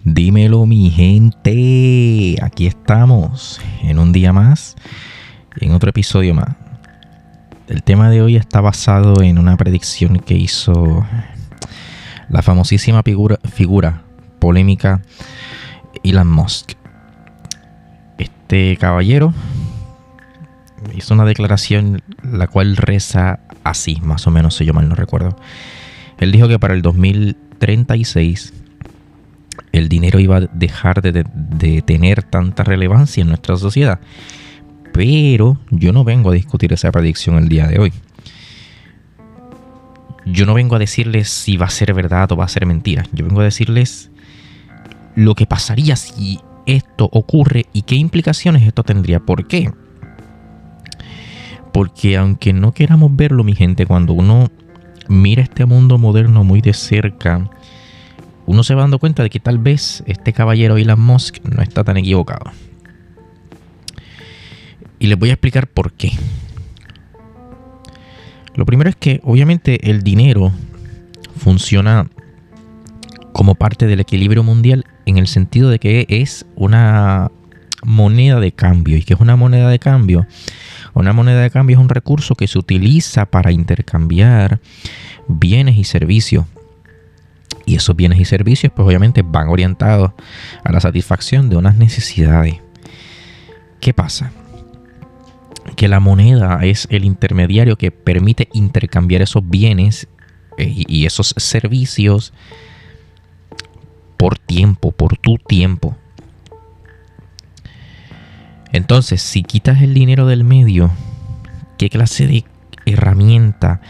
Dímelo, mi gente. Aquí estamos en un día más, en otro episodio más. El tema de hoy está basado en una predicción que hizo la famosísima figura polémica Elon Musk. Este caballero hizo una declaración la cual reza así, más o menos, si yo mal no recuerdo. Él dijo que para el 2036 el dinero iba a dejar de tener tanta relevancia en nuestra sociedad. Pero yo no vengo a discutir esa predicción el día de hoy. Yo no vengo a decirles si va a ser verdad o va a ser mentira. Yo vengo a decirles lo que pasaría si esto ocurre y qué implicaciones esto tendría. ¿Por qué? Porque aunque no queramos verlo, mi gente, cuando uno mira este mundo moderno muy de cerca, uno se va dando cuenta de que tal vez este caballero Elon Musk no está tan equivocado. Y les voy a explicar por qué. Lo primero es que obviamente el dinero funciona como parte del equilibrio mundial en el sentido de que es una moneda de cambio. ¿Y qué es una moneda de cambio? Una moneda de cambio es un recurso que se utiliza para intercambiar bienes y servicios. Y esos bienes y servicios pues obviamente van orientados a la satisfacción de unas necesidades. ¿Qué pasa? Que la moneda es el intermediario que permite intercambiar esos bienes y esos servicios por tiempo, por tu tiempo. Entonces, si quitas el dinero del medio, ¿qué clase de herramienta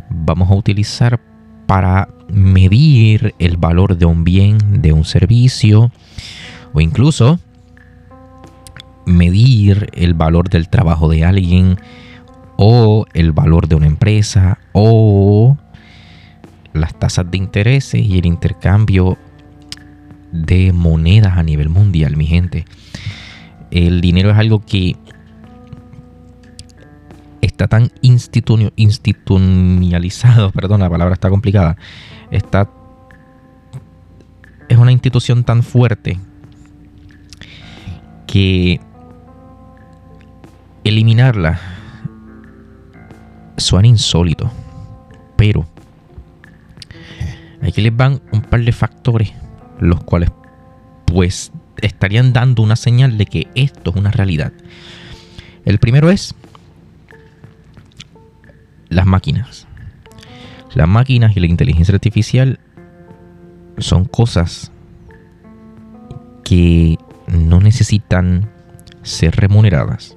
vamos a utilizar para medir el valor de un bien, de un servicio, o incluso medir el valor del trabajo de alguien, o el valor de una empresa, o las tasas de intereses y el intercambio de monedas a nivel mundial, mi gente? El dinero es algo que está tan institucionalizado, perdón, la palabra está complicada. Es una institución tan fuerte que eliminarla suena insólito, pero aquí les van un par de factores los cuales pues estarían dando una señal de que esto es una realidad. El primero es las máquinas. Las máquinas y la inteligencia artificial son cosas que no necesitan ser remuneradas.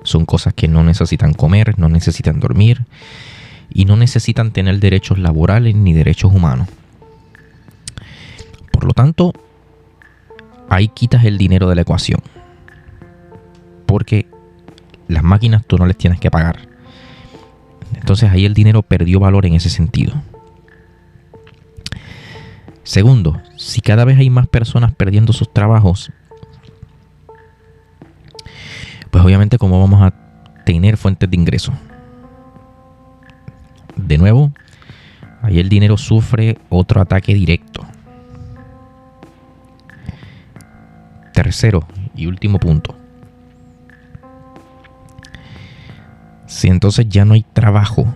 Son cosas que no necesitan comer, no necesitan dormir y no necesitan tener derechos laborales ni derechos humanos. Por lo tanto, ahí quitas el dinero de la ecuación. Porque las máquinas tú no les tienes que pagar. Entonces ahí el dinero perdió valor en ese sentido. Segundo, si cada vez hay más personas perdiendo sus trabajos, pues obviamente ¿cómo vamos a tener fuentes de ingreso? De nuevo, ahí el dinero sufre otro ataque directo. Tercero y último punto. Si entonces ya no hay trabajo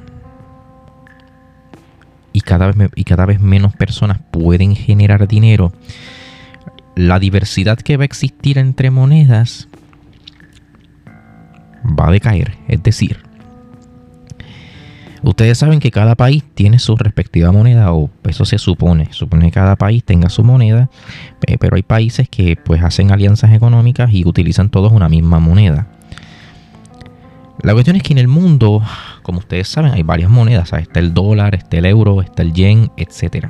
y cada vez menos personas pueden generar dinero, la diversidad que va a existir entre monedas va a decaer. Es decir, ustedes saben que cada país tiene su respectiva moneda, o eso se supone que cada país tenga su moneda, pero hay países que pues hacen alianzas económicas y utilizan todos una misma moneda. La cuestión es que en el mundo, como ustedes saben, hay varias monedas. Está el dólar, está el euro, está el yen, etc.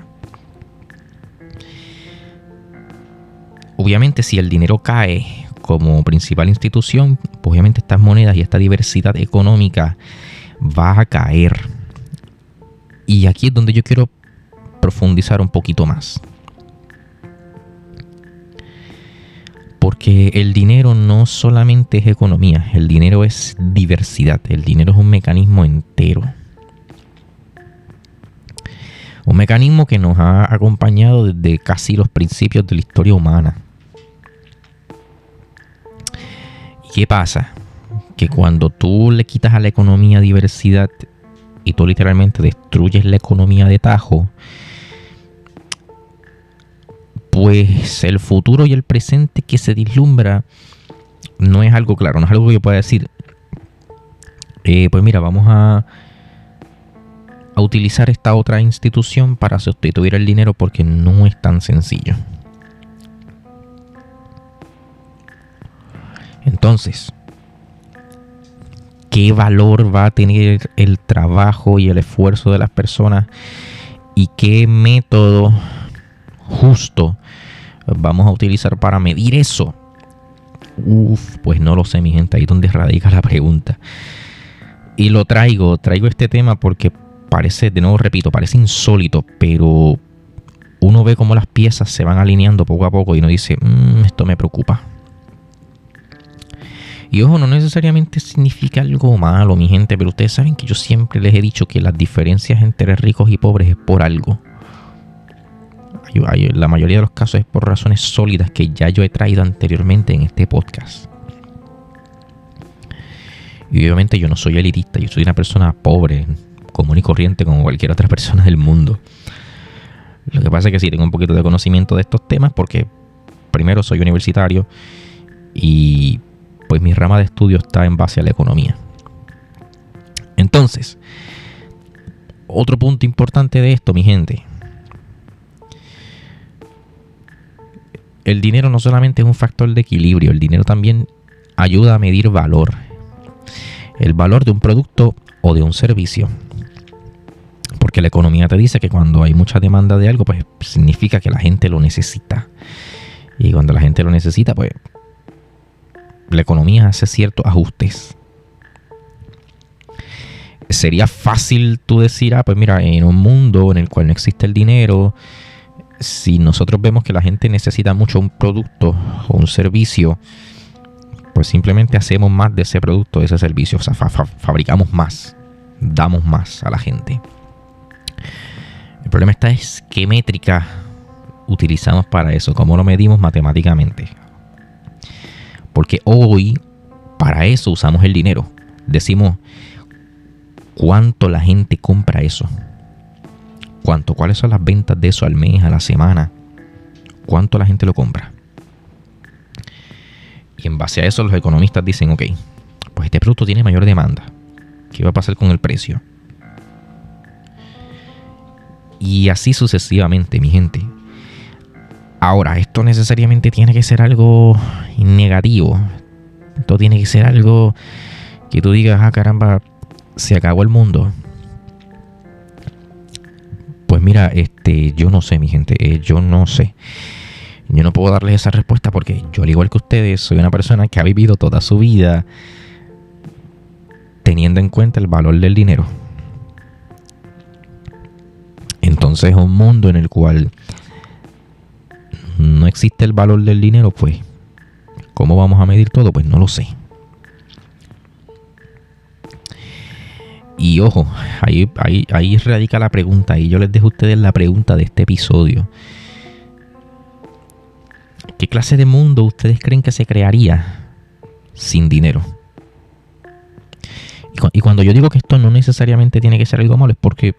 Obviamente, si el dinero cae como principal institución, pues obviamente estas monedas y esta diversidad económica va a caer. Y aquí es donde yo quiero profundizar un poquito más. Porque el dinero no solamente es economía, el dinero es diversidad, el dinero es un mecanismo entero. Un mecanismo que nos ha acompañado desde casi los principios de la historia humana. ¿Y qué pasa? Que cuando tú le quitas a la economía diversidad y tú literalmente destruyes la economía de tajo, pues el futuro y el presente que se vislumbra no es algo claro, no es algo que yo pueda decir. Pues mira, vamos a utilizar esta otra institución para sustituir el dinero, porque no es tan sencillo. Entonces, ¿qué valor va a tener el trabajo y el esfuerzo de las personas? ¿Y qué método justo vamos a utilizar para medir eso? Pues no lo sé, mi gente. Ahí es donde radica la pregunta. Y lo traigo este tema porque parece, de nuevo repito, parece insólito, pero uno ve cómo las piezas se van alineando poco a poco y uno dice, esto me preocupa. Y ojo, no necesariamente significa algo malo, mi gente, pero ustedes saben que yo siempre les he dicho que las diferencias entre ricos y pobres es por algo. La mayoría de los casos es por razones sólidas que ya yo he traído anteriormente en este podcast. Y obviamente yo no soy elitista, yo soy una persona pobre, común y corriente como cualquier otra persona del mundo. Lo que pasa es que sí tengo un poquito de conocimiento de estos temas porque primero soy universitario y pues mi rama de estudio está en base a la economía. Entonces, otro punto importante de esto, mi gente. El dinero no solamente es un factor de equilibrio, el dinero también ayuda a medir valor. El valor de un producto o de un servicio. Porque la economía te dice que cuando hay mucha demanda de algo, pues significa que la gente lo necesita. Y cuando la gente lo necesita, pues la economía hace ciertos ajustes. Sería fácil tú decir, pues mira, en un mundo en el cual no existe el dinero, si nosotros vemos que la gente necesita mucho un producto o un servicio, pues simplemente hacemos más de ese producto, de ese servicio. O sea, fabricamos más, damos más a la gente. El problema está es qué métrica utilizamos para eso, cómo lo medimos matemáticamente. Porque hoy para eso usamos el dinero. Decimos cuánto la gente compra eso. ¿Cuánto? ¿Cuáles son las ventas de eso al mes, a la semana? ¿Cuánto la gente lo compra? Y en base a eso los economistas dicen, ok, pues este producto tiene mayor demanda. ¿Qué va a pasar con el precio? Y así sucesivamente, mi gente. Ahora, esto necesariamente tiene que ser algo negativo. Esto tiene que ser algo que tú digas, caramba, se acabó el mundo. Pues mira, yo no sé, mi gente, yo no sé. Yo no puedo darles esa respuesta porque yo, al igual que ustedes, soy una persona que ha vivido toda su vida teniendo en cuenta el valor del dinero. Entonces, un mundo en el cual no existe el valor del dinero, pues, ¿cómo vamos a medir todo? Pues no lo sé. Y ojo, ahí radica la pregunta. Y yo les dejo a ustedes la pregunta de este episodio. ¿Qué clase de mundo ustedes creen que se crearía sin dinero? Y cuando yo digo que esto no necesariamente tiene que ser algo malo, es porque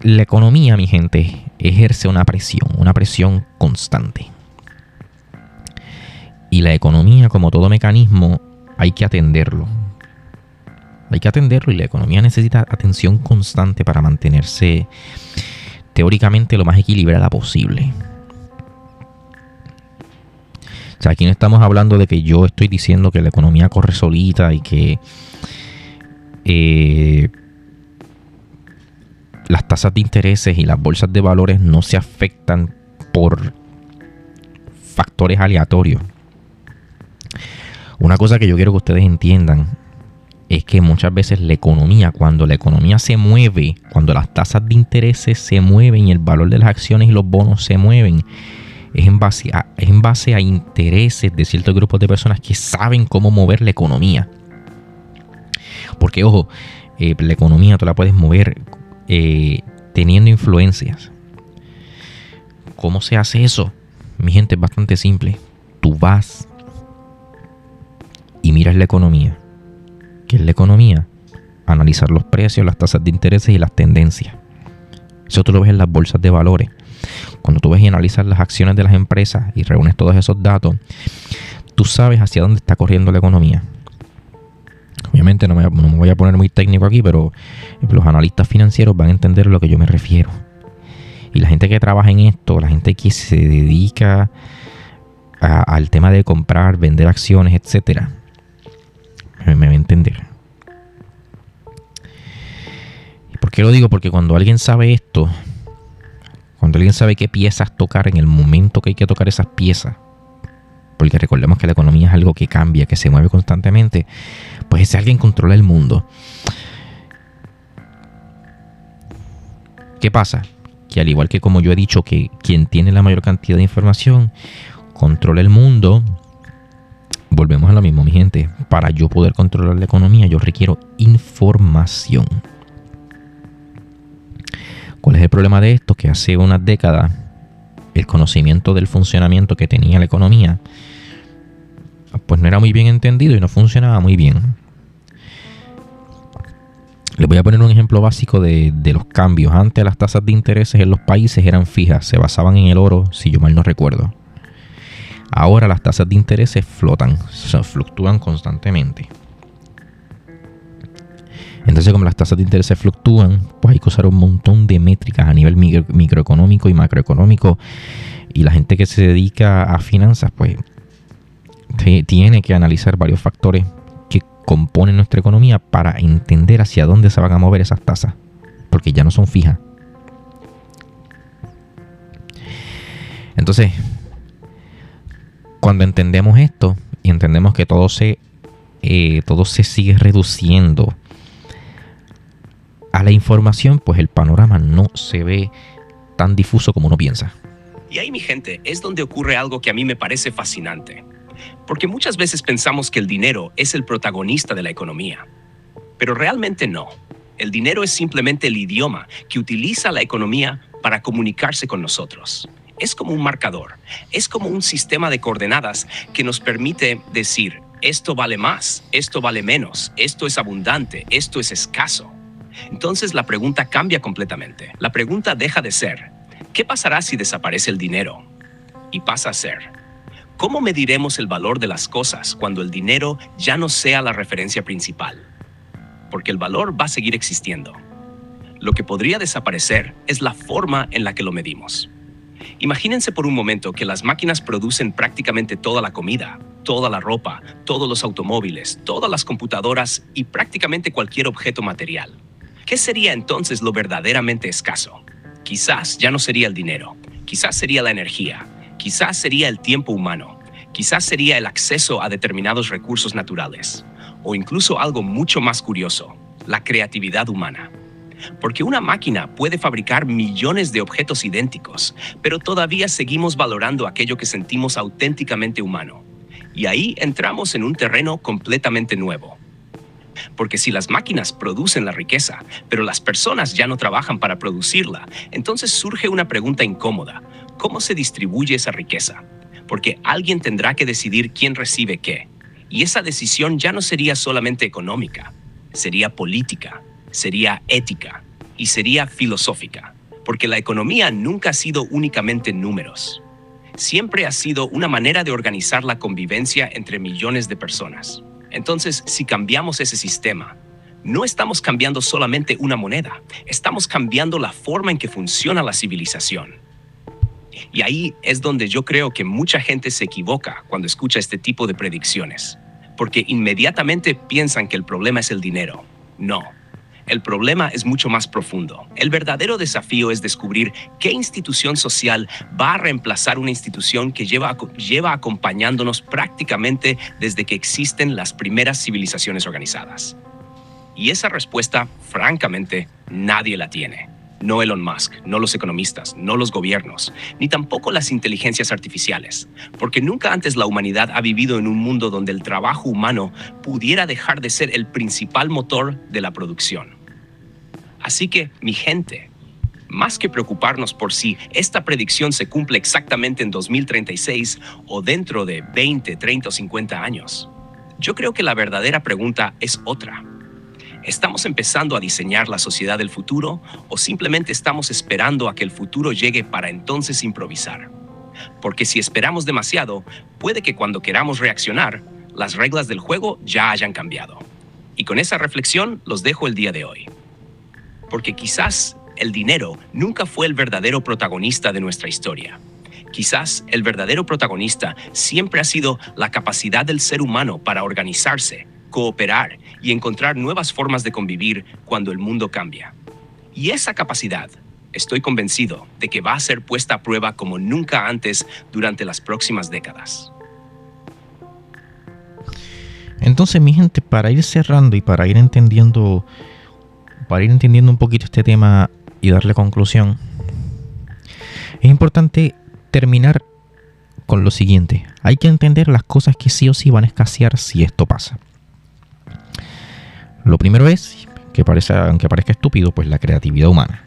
la economía, mi gente, ejerce una presión constante. Y la economía, como todo mecanismo, hay que atenderlo. Hay que atenderlo y la economía necesita atención constante para mantenerse teóricamente lo más equilibrada posible. O sea, aquí no estamos hablando de que yo estoy diciendo que la economía corre solita y que las tasas de intereses y las bolsas de valores no se afectan por factores aleatorios. Una cosa que yo quiero que ustedes entiendan es que muchas veces la economía, cuando la economía se mueve, cuando las tasas de intereses se mueven y el valor de las acciones y los bonos se mueven, es en base a intereses de ciertos grupos de personas que saben cómo mover la economía. Porque, ojo, la economía tú la puedes mover teniendo influencias. ¿Cómo se hace eso? Mi gente, es bastante simple. Tú vas y miras la economía. ¿Qué es la economía? Analizar los precios, las tasas de intereses y las tendencias. Eso tú lo ves en las bolsas de valores. Cuando tú ves y analizas las acciones de las empresas y reúnes todos esos datos, tú sabes hacia dónde está corriendo la economía. Obviamente no me voy a poner muy técnico aquí, pero los analistas financieros van a entender a lo que yo me refiero. Y la gente que trabaja en esto, la gente que se dedica al tema de comprar, vender acciones, etcétera, me va a entender. ¿Y por qué lo digo? Porque cuando alguien sabe esto, cuando alguien sabe qué piezas tocar en el momento que hay que tocar esas piezas, porque recordemos que la economía es algo que cambia, que se mueve constantemente, pues ese alguien controla el mundo. ¿Qué pasa? Que al igual que como yo he dicho que quien tiene la mayor cantidad de información controla el mundo, volvemos a lo mismo, mi gente. Para yo poder controlar la economía, yo requiero información. ¿Cuál es el problema de esto? Que hace unas décadas el conocimiento del funcionamiento que tenía la economía pues no era muy bien entendido y no funcionaba muy bien. Les voy a poner un ejemplo básico de los cambios. Antes las tasas de intereses en los países eran fijas, se basaban en el oro, si yo mal no recuerdo. Ahora las tasas de intereses flotan, fluctúan constantemente. Entonces, como las tasas de interés fluctúan, pues hay que usar un montón de métricas a nivel microeconómico y macroeconómico. Y la gente que se dedica a finanzas, pues tiene que analizar varios factores que componen nuestra economía para entender hacia dónde se van a mover esas tasas, porque ya no son fijas. Entonces, cuando entendemos esto y entendemos que todo se sigue reduciendo a la información, pues el panorama no se ve tan difuso como uno piensa. Y ahí, mi gente, es donde ocurre algo que a mí me parece fascinante. Porque muchas veces pensamos que el dinero es el protagonista de la economía. Pero realmente no. El dinero es simplemente el idioma que utiliza la economía para comunicarse con nosotros. Es como un marcador. Es como un sistema de coordenadas que nos permite decir, esto vale más, esto vale menos, esto es abundante, esto es escaso. Entonces la pregunta cambia completamente. La pregunta deja de ser, ¿qué pasará si desaparece el dinero? Y pasa a ser, ¿cómo mediremos el valor de las cosas cuando el dinero ya no sea la referencia principal? Porque el valor va a seguir existiendo. Lo que podría desaparecer es la forma en la que lo medimos. Imagínense por un momento que las máquinas producen prácticamente toda la comida, toda la ropa, todos los automóviles, todas las computadoras y prácticamente cualquier objeto material. ¿Qué sería entonces lo verdaderamente escaso? Quizás ya no sería el dinero, quizás sería la energía, quizás sería el tiempo humano, quizás sería el acceso a determinados recursos naturales, o incluso algo mucho más curioso, la creatividad humana. Porque una máquina puede fabricar millones de objetos idénticos, pero todavía seguimos valorando aquello que sentimos auténticamente humano. Y ahí entramos en un terreno completamente nuevo. Porque si las máquinas producen la riqueza, pero las personas ya no trabajan para producirla, entonces surge una pregunta incómoda. ¿Cómo se distribuye esa riqueza? Porque alguien tendrá que decidir quién recibe qué. Y esa decisión ya no sería solamente económica, sería política, sería ética y sería filosófica. Porque la economía nunca ha sido únicamente números. Siempre ha sido una manera de organizar la convivencia entre millones de personas. Entonces, si cambiamos ese sistema, no estamos cambiando solamente una moneda, estamos cambiando la forma en que funciona la civilización. Y ahí es donde yo creo que mucha gente se equivoca cuando escucha este tipo de predicciones, porque inmediatamente piensan que el problema es el dinero. No, el problema es mucho más profundo. El verdadero desafío es descubrir qué institución social va a reemplazar una institución que lleva acompañándonos prácticamente desde que existen las primeras civilizaciones organizadas. Y esa respuesta, francamente, nadie la tiene. No Elon Musk, no los economistas, no los gobiernos, ni tampoco las inteligencias artificiales, porque nunca antes la humanidad ha vivido en un mundo donde el trabajo humano pudiera dejar de ser el principal motor de la producción. Así que, mi gente, más que preocuparnos por si esta predicción se cumple exactamente en 2036 o dentro de 20, 30 o 50 años, yo creo que la verdadera pregunta es otra. ¿Estamos empezando a diseñar la sociedad del futuro o simplemente estamos esperando a que el futuro llegue para entonces improvisar? Porque si esperamos demasiado, puede que cuando queramos reaccionar, las reglas del juego ya hayan cambiado. Y con esa reflexión los dejo el día de hoy. Porque quizás el dinero nunca fue el verdadero protagonista de nuestra historia. Quizás el verdadero protagonista siempre ha sido la capacidad del ser humano para organizarse, cooperar y encontrar nuevas formas de convivir cuando el mundo cambia. Y esa capacidad, estoy convencido de que va a ser puesta a prueba como nunca antes durante las próximas décadas. Entonces, mi gente, para ir cerrando y para ir entendiendo un poquito este tema y darle conclusión, es importante terminar con lo siguiente. Hay que entender las cosas que sí o sí van a escasear si esto pasa. Lo primero es, aunque parezca estúpido, pues la creatividad humana.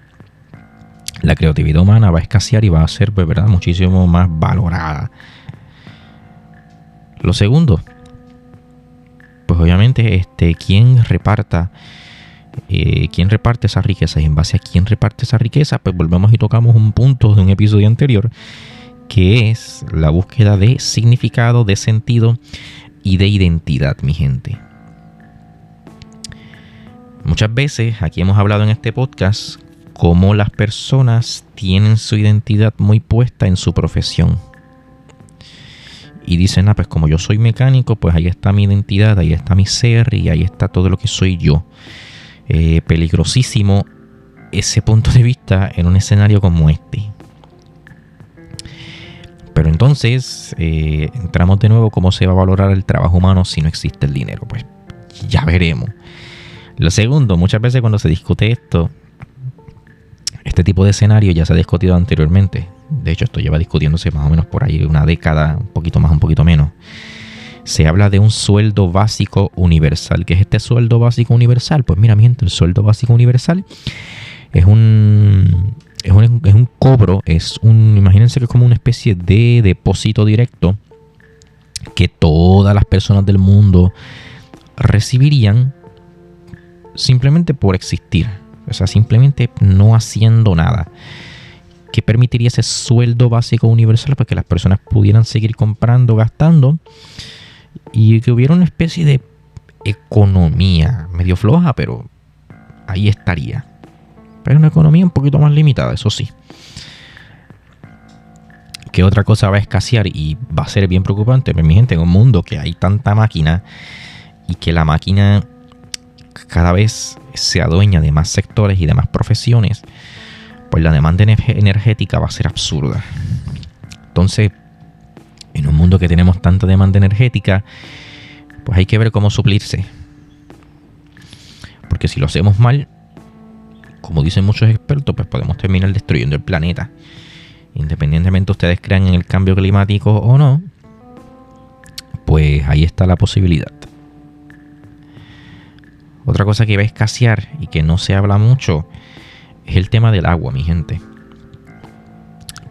La creatividad humana va a escasear y va a ser, pues, ¿verdad?, muchísimo más valorada. Lo segundo, pues obviamente quién reparte esas riquezas, y en base a quién reparte esa riqueza, pues volvemos y tocamos un punto de un episodio anterior, que es la búsqueda de significado, de sentido y de identidad, mi gente. Muchas veces aquí hemos hablado en este podcast cómo las personas tienen su identidad muy puesta en su profesión. Y dicen, pues como yo soy mecánico, pues ahí está mi identidad, ahí está mi ser y ahí está todo lo que soy yo. Peligrosísimo ese punto de vista en un escenario como este. Pero entonces entramos de nuevo, ¿cómo se va a valorar el trabajo humano si no existe el dinero? Pues ya veremos. Lo segundo, muchas veces cuando se discute este tipo de escenario ya se ha discutido anteriormente. De hecho, esto lleva discutiéndose más o menos por ahí una década, un poquito más, un poquito menos. Se habla de un sueldo básico universal. ¿Qué es este sueldo básico universal? Pues mira, mi gente, el sueldo básico universal es un cobro, imagínense que es como una especie de depósito directo que todas las personas del mundo recibirían simplemente por existir. O sea, simplemente no haciendo nada. ¿Qué permitiría ese sueldo básico universal? Pues que las personas pudieran seguir comprando, gastando, y que hubiera una especie de economía medio floja, pero ahí estaría. Pero una economía un poquito más limitada, eso sí. ¿Qué otra cosa va a escasear y va a ser bien preocupante? Pues mi gente, en un mundo que hay tanta máquina y que la máquina cada vez se adueña de más sectores y de más profesiones, pues la demanda energética va a ser absurda. Entonces, en un mundo que tenemos tanta demanda energética, pues hay que ver cómo suplirse. Porque si lo hacemos mal, como dicen muchos expertos, pues podemos terminar destruyendo el planeta. Independientemente ustedes crean en el cambio climático o no, pues ahí está la posibilidad. Otra cosa que va a escasear y que no se habla mucho es el tema del agua, mi gente.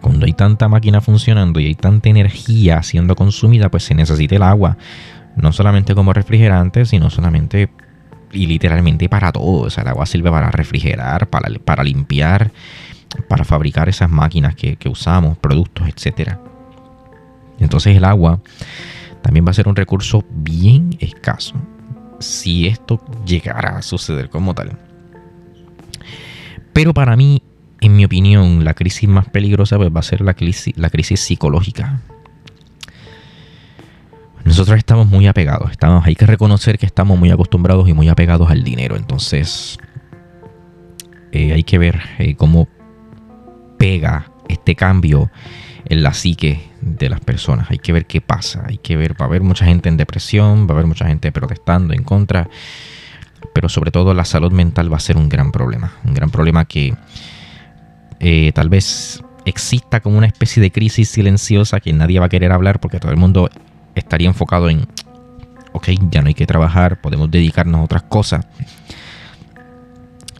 Cuando hay tanta máquina funcionando y hay tanta energía siendo consumida, pues se necesita el agua. No solamente como refrigerante, sino solamente y literalmente para todo. O sea, el agua sirve para refrigerar, para limpiar, para fabricar esas máquinas que usamos, productos, etc. Entonces el agua también va a ser un recurso bien escaso si esto llegara a suceder como tal. Pero para mí, en mi opinión, la crisis más peligrosa pues va a ser la crisis psicológica. Nosotros estamos muy apegados, hay que reconocer que estamos muy acostumbrados y muy apegados al dinero. Entonces hay que ver cómo pega este cambio en la psique de las personas. Hay que ver qué pasa, va a haber mucha gente en depresión, va a haber mucha gente protestando en contra, pero sobre todo la salud mental va a ser un gran problema que tal vez exista como una especie de crisis silenciosa que nadie va a querer hablar porque todo el mundo estaría enfocado en ok, ya no hay que trabajar, podemos dedicarnos a otras cosas.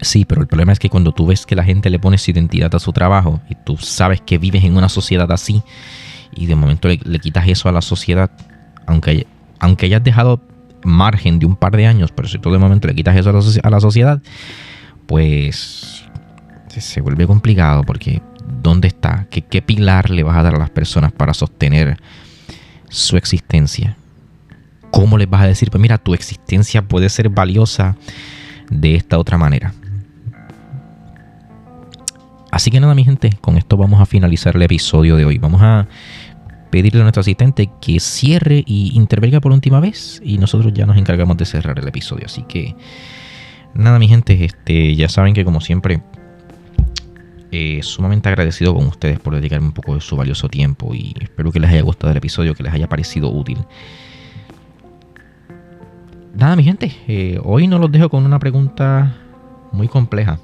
Sí, pero el problema es que cuando tú ves que la gente le pone su identidad a su trabajo y tú sabes que vives en una sociedad así y de momento le quitas eso a la sociedad, aunque hayas dejado margen de un par de años, pero si tú de momento le quitas eso a la sociedad, pues se vuelve complicado porque ¿dónde está? ¿Qué pilar le vas a dar a las personas para sostener su existencia? ¿Cómo les vas a decir? Pues mira, tu existencia puede ser valiosa de esta otra manera. Así que nada, mi gente, con esto vamos a finalizar el episodio de hoy. Vamos a pedirle a nuestro asistente que cierre y intervenga por última vez y nosotros ya nos encargamos de cerrar el episodio. Así que nada, mi gente, ya saben que como siempre sumamente agradecido con ustedes por dedicarme un poco de su valioso tiempo y espero que les haya gustado el episodio, que les haya parecido útil. Nada, mi gente, hoy no los dejo con una pregunta muy compleja.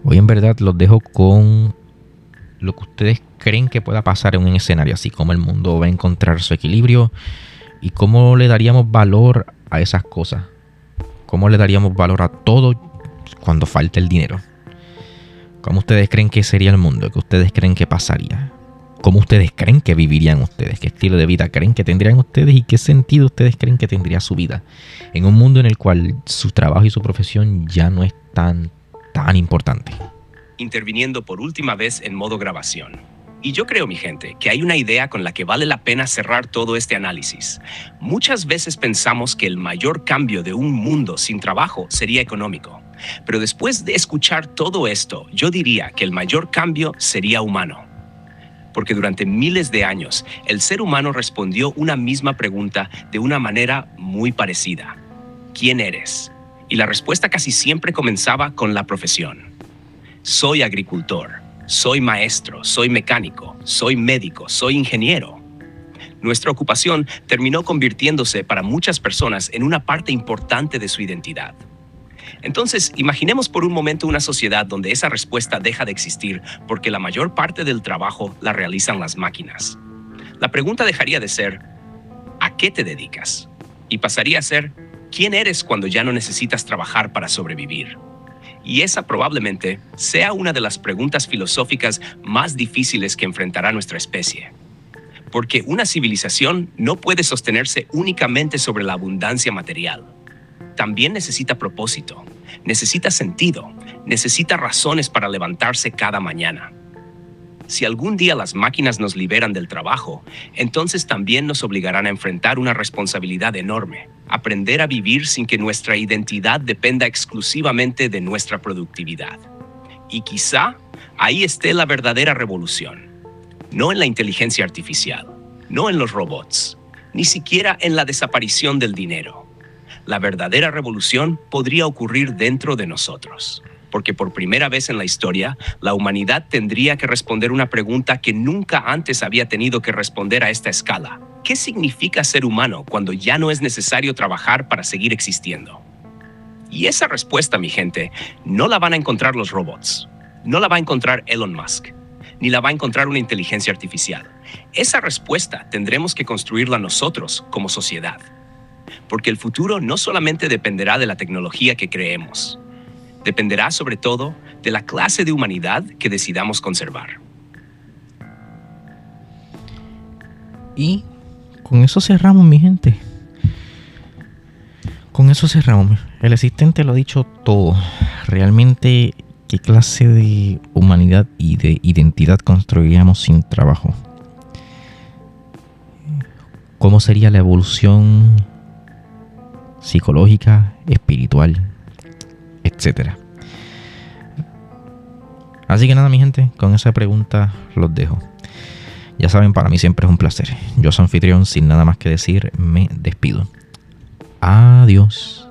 Hoy en verdad los dejo con lo que ustedes creen que pueda pasar en un escenario así, cómo el mundo va a encontrar su equilibrio y cómo le daríamos valor a esas cosas. Cómo le daríamos valor a todo cuando falte el dinero. ¿Cómo ustedes creen que sería el mundo? ¿Qué ustedes creen que pasaría? ¿Cómo ustedes creen que vivirían ustedes? ¿Qué estilo de vida creen que tendrían ustedes? ¿Y qué sentido ustedes creen que tendría su vida? En un mundo en el cual su trabajo y su profesión ya no es tan importante. Interviniendo por última vez en modo grabación. Y yo creo, mi gente, que hay una idea con la que vale la pena cerrar todo este análisis. Muchas veces pensamos que el mayor cambio de un mundo sin trabajo sería económico. Pero después de escuchar todo esto, yo diría que el mayor cambio sería humano. Porque durante miles de años, el ser humano respondió una misma pregunta de una manera muy parecida. ¿Quién eres? Y la respuesta casi siempre comenzaba con la profesión. Soy agricultor, soy maestro, soy mecánico, soy médico, soy ingeniero. Nuestra ocupación terminó convirtiéndose para muchas personas en una parte importante de su identidad. Entonces, imaginemos por un momento una sociedad donde esa respuesta deja de existir porque la mayor parte del trabajo la realizan las máquinas. La pregunta dejaría de ser, ¿a qué te dedicas? Y pasaría a ser, ¿quién eres cuando ya no necesitas trabajar para sobrevivir? Y esa probablemente sea una de las preguntas filosóficas más difíciles que enfrentará nuestra especie. Porque una civilización no puede sostenerse únicamente sobre la abundancia material. También necesita propósito, necesita sentido, necesita razones para levantarse cada mañana. Si algún día las máquinas nos liberan del trabajo, entonces también nos obligarán a enfrentar una responsabilidad enorme, aprender a vivir sin que nuestra identidad dependa exclusivamente de nuestra productividad. Y quizá ahí esté la verdadera revolución. No en la inteligencia artificial, no en los robots, ni siquiera en la desaparición del dinero. La verdadera revolución podría ocurrir dentro de nosotros, porque por primera vez en la historia, la humanidad tendría que responder una pregunta que nunca antes había tenido que responder a esta escala. ¿Qué significa ser humano cuando ya no es necesario trabajar para seguir existiendo? Y esa respuesta, mi gente, no la van a encontrar los robots, no la va a encontrar Elon Musk, ni la va a encontrar una inteligencia artificial. Esa respuesta tendremos que construirla nosotros como sociedad. Porque el futuro no solamente dependerá de la tecnología que creemos, dependerá sobre todo de la clase de humanidad que decidamos conservar. Y con eso cerramos, mi gente. Con eso cerramos. El asistente lo ha dicho todo. Realmente, ¿qué clase de humanidad y de identidad construiríamos sin trabajo? ¿Cómo sería la evolución psicológica, espiritual, etcétera? Así que nada, mi gente, con esa pregunta los dejo. Ya saben, para mí siempre es un placer. Yo soy anfitrión, sin nada más que decir, me despido. Adiós.